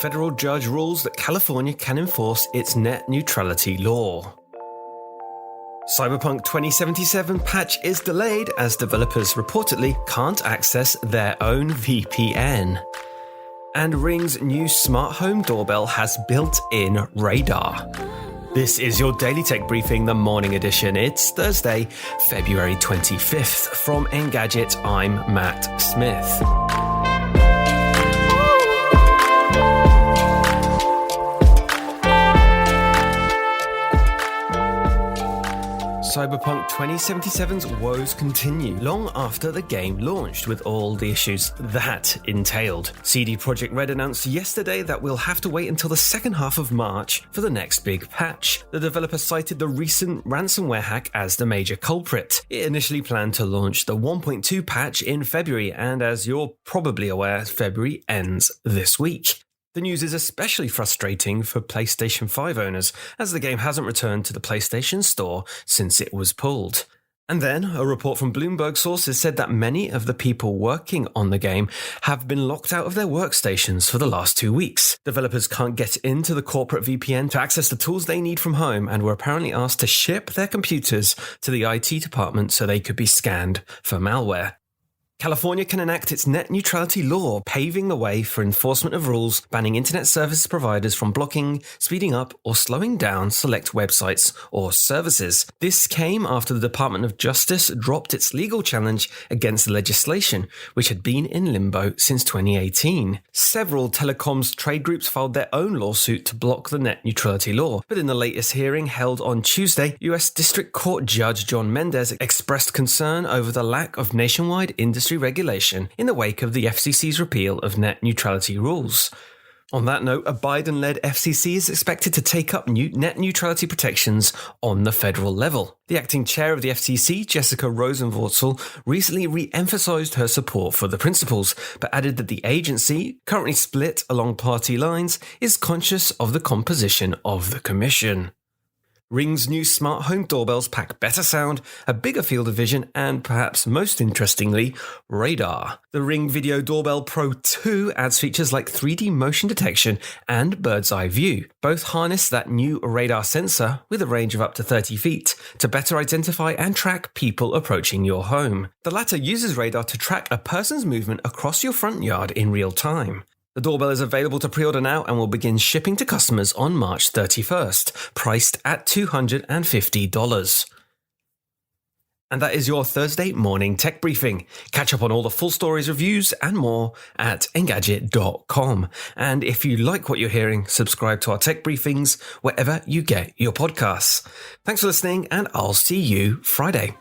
federal judge rules that California can enforce its net neutrality law. Cyberpunk 2077 patch is delayed as developers reportedly can't access their own VPN. And Ring's new smart home doorbell has built-in radar. This is your Daily Tech Briefing, the morning edition. It's Thursday, February 25th. From Engadget, I'm Matt Smith. Cyberpunk 2077's woes continue long after the game launched, with all the issues that entailed. CD Projekt Red announced yesterday that we'll have to wait until the second half of March for the next big patch. The developer cited the recent ransomware hack as the major culprit. It initially planned to launch the 1.2 patch in February, and as you're probably aware, February ends this week. The news is especially frustrating for PlayStation 5 owners, as the game hasn't returned to the PlayStation Store since it was pulled. And then, a report from Bloomberg sources said that many of the people working on the game have been locked out of their workstations for the last 2 weeks. Developers can't get into the corporate VPN to access the tools they need from home, and were apparently asked to ship their computers to the IT department so they could be scanned for malware. California can enact its net neutrality law, paving the way for enforcement of rules banning internet service providers from blocking, speeding up, or slowing down select websites or services. This came after the Department of Justice dropped its legal challenge against the legislation, which had been in limbo since 2018. Several telecoms trade groups filed their own lawsuit to block the net neutrality law, but in the latest hearing held on Tuesday, US District Court Judge John Mendez expressed concern over the lack of nationwide industry regulation in the wake of the FCC's repeal of net neutrality rules. On that note, a Biden-led FCC is expected to take up new net neutrality protections on the federal level. The acting chair of the FCC, Jessica Rosenworcel, recently re-emphasized her support for the principles, but added that the agency, currently split along party lines, is conscious of the composition of the commission. Ring's new smart home doorbells pack better sound, a bigger field of vision, and perhaps most interestingly, radar. The Ring Video Doorbell Pro 2 adds features like 3D motion detection and bird's eye view. Both harness that new radar sensor, with a range of up to 30 feet, to better identify and track people approaching your home. The latter uses radar to track a person's movement across your front yard in real time. The doorbell is available to pre-order now and will begin shipping to customers on March 31st, priced at $250. And that is your Thursday morning tech briefing. Catch up on all the full stories, reviews, and more at Engadget.com. And if you like what you're hearing, subscribe to our tech briefings wherever you get your podcasts. Thanks for listening, and I'll see you Friday.